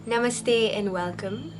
Namaste and welcome.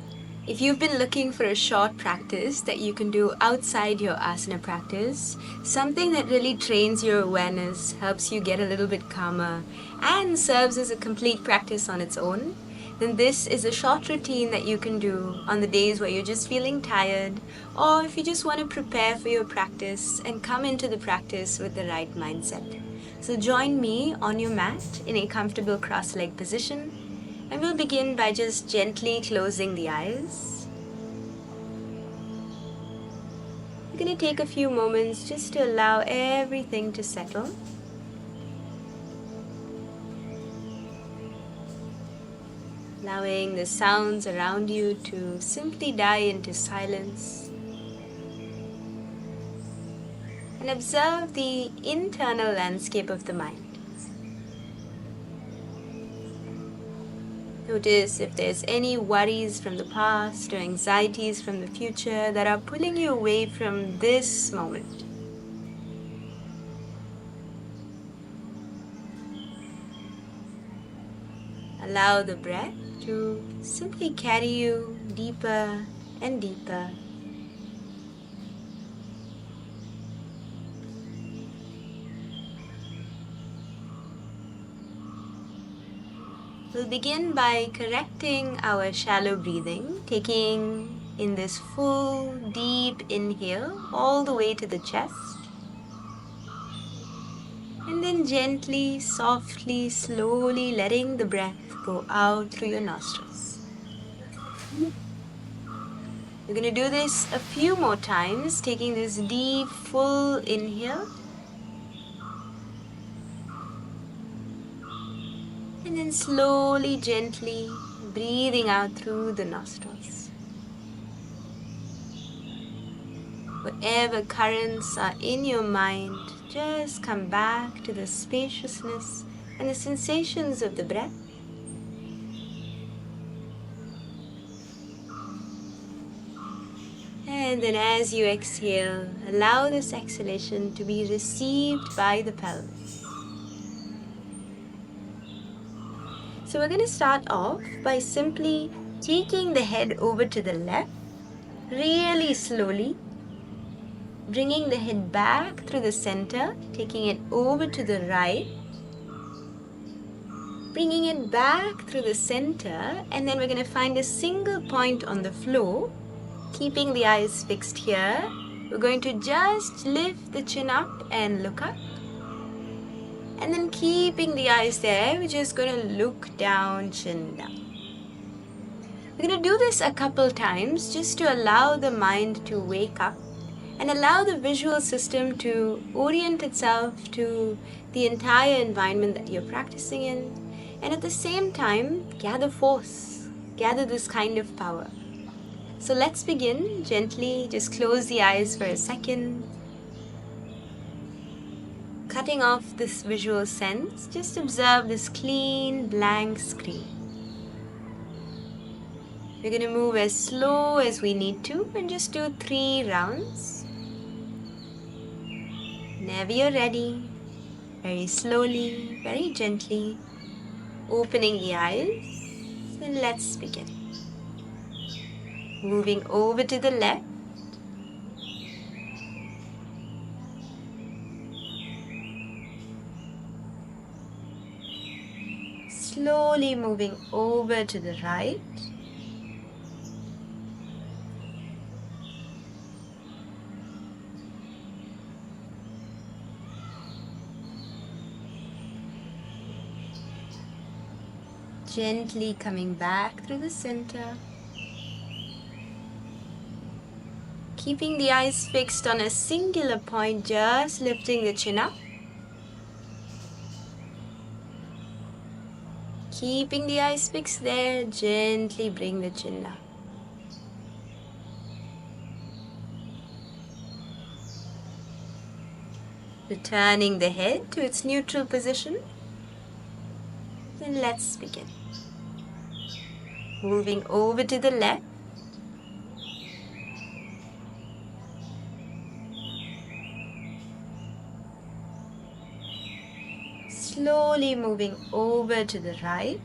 If you've been looking for a short practice that you can do outside your asana practice, something that really trains your awareness, helps you get a little bit calmer, and serves as a complete practice on its own, then this is a short routine that you can do on the days where you're just feeling tired, or if you just want to prepare for your practice and come into the practice with the right mindset. So join me on your mat in a comfortable cross-legged position. And we'll begin by just gently closing the eyes. We're going to take a few moments just to allow everything to settle. Allowing the sounds around you to simply die into silence. And observe the internal landscape of the mind. Notice if there's any worries from the past or anxieties from the future that are pulling you away from this moment. Allow the breath to simply carry you deeper and deeper. We'll begin by correcting our shallow breathing, taking in this full, deep inhale all the way to the chest. And then gently, softly, slowly letting the breath go out through your nostrils. We're going to do this a few more times, taking this deep, full inhale. And then slowly, gently breathing out through the nostrils. Whatever currents are in your mind, just come back to the spaciousness and the sensations of the breath. And then as you exhale, allow this exhalation to be received by the pelvis. So we're going to start off by simply taking the head over to the left, really slowly, bringing the head back through the center, taking it over to the right, bringing it back through the center, and then we're going to find a single point on the floor, keeping the eyes fixed here. We're going to just lift the chin up and look up. And then keeping the eyes there, we're just going to look down, chin down. We're going to do this a couple times just to allow the mind to wake up and allow the visual system to orient itself to the entire environment that you're practicing in. And at the same time, gather force, gather this kind of power. So let's begin gently. Just close the eyes for a second. Cutting off this visual sense, just observe this clean, blank screen. We're going to move as slow as we need to and just do 3 rounds. Whenever you're ready, very slowly, very gently, opening the eyes, and let's begin. Moving over to the left. Slowly moving over to the right. Gently coming back through the center. Keeping the eyes fixed on a singular point, just lifting the chin up. Keeping the eyes fixed there, gently bring the chin down. Returning the head to its neutral position. Then let's begin. Moving over to the left. Slowly moving over to the right.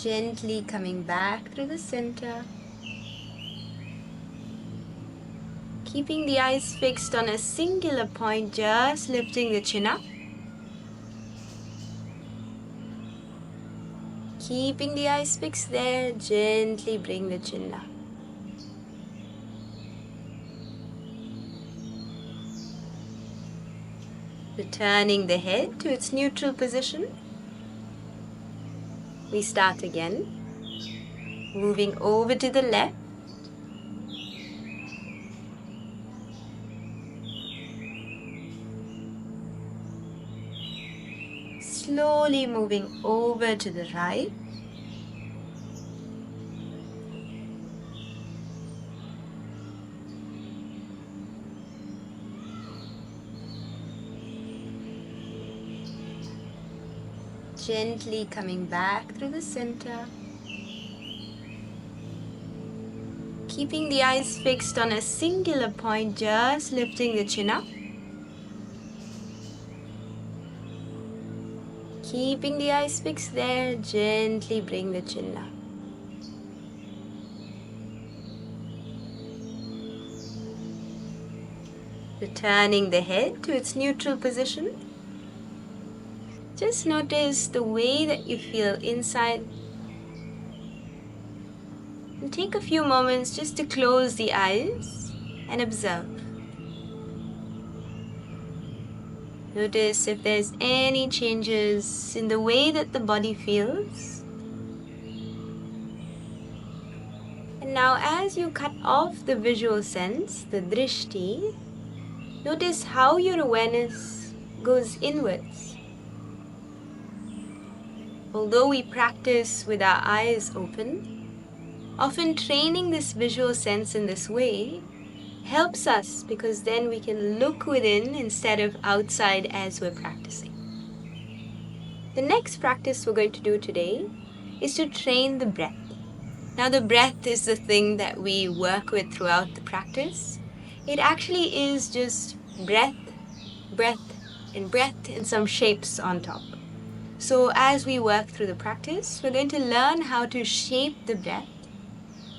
Gently coming back through the center. Keeping the eyes fixed on a singular point, just lifting the chin up. Keeping the eyes fixed there, gently bring the chin down. Returning the head to its neutral position. We start again. Moving over to the left. Slowly moving over to the right. Gently coming back through the center. Keeping the eyes fixed on a singular point, just lifting the chin up. Keeping the eyes fixed there, gently bring the chin down. Returning the head to its neutral position. Just notice the way that you feel inside. And take a few moments just to close the eyes and observe. Notice if there's any changes in the way that the body feels. And now as you cut off the visual sense, the Drishti, notice how your awareness goes inwards. Although we practice with our eyes open, often training this visual sense in this way helps us because then we can look within instead of outside as we're practicing. The next practice we're going to do today is to train the breath. Now the breath is the thing that we work with throughout the practice. It actually is just breath, breath, and breath and some shapes on top. So as we work through the practice, we're going to learn how to shape the breath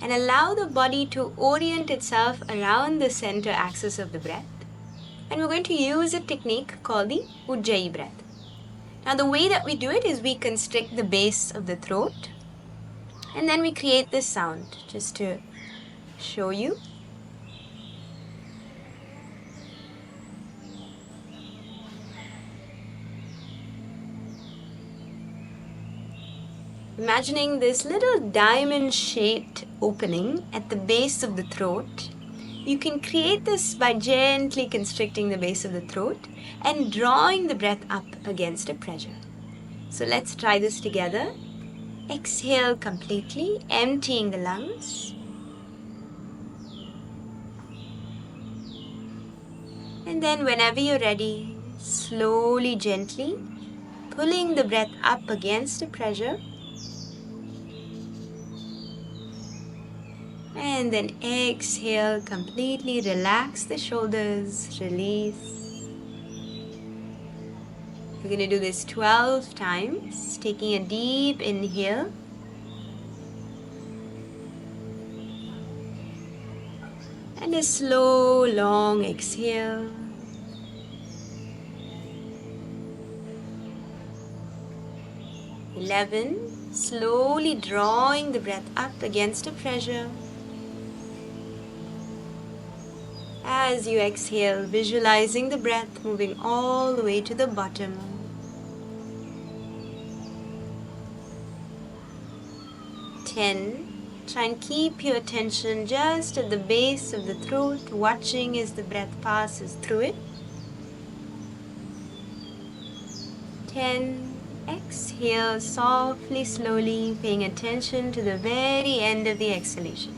and allow the body to orient itself around the center axis of the breath. And we're going to use a technique called the Ujjayi breath. Now the way that we do it is we constrict the base of the throat and then we create this sound just to show you. Imagining this little diamond-shaped opening at the base of the throat. You can create this by gently constricting the base of the throat and drawing the breath up against a pressure. So let's try this together. Exhale completely, emptying the lungs. And then whenever you're ready, slowly, gently, pulling the breath up against a pressure. And then exhale, completely relax the shoulders, release. We're going to do this 12 times, taking a deep inhale. And a slow, long exhale. Slowly drawing the breath up against a pressure. As you exhale, visualizing the breath moving all the way to the bottom. 10. Try and keep your attention just at the base of the throat, watching as the breath passes through it. 10. Exhale softly, slowly, paying attention to the very end of the exhalation.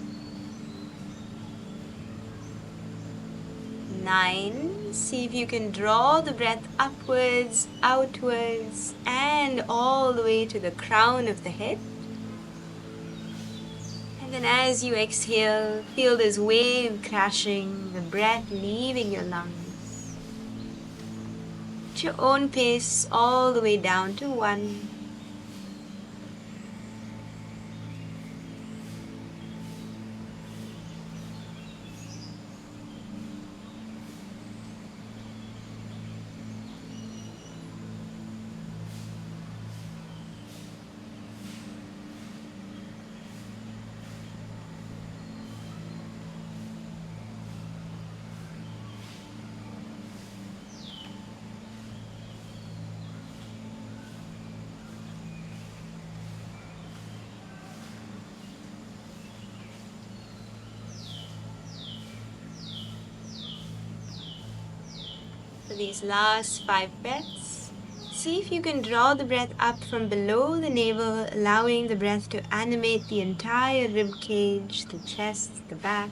9. See if you can draw the breath upwards, outwards, and all the way to the crown of the head. And then as you exhale, feel this wave crashing, the breath leaving your lungs. At your own pace, all the way down to 1. these last 5 breaths, see if you can draw the breath up from below the navel, allowing the breath to animate the entire rib cage, the chest, the back.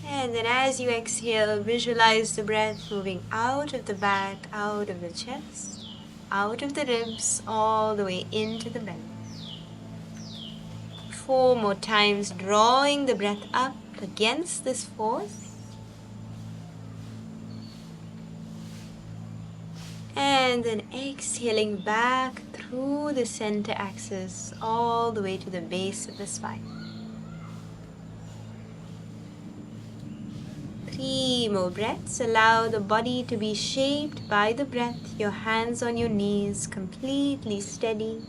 And then as you exhale, visualize the breath moving out of the back, out of the chest, out of the ribs, all the way into the belly. 4 more times, drawing the breath up against this force. And then exhaling back through the center axis, all the way to the base of the spine. 3 more breaths. Allow the body to be shaped by the breath. Your hands on your knees, completely steady.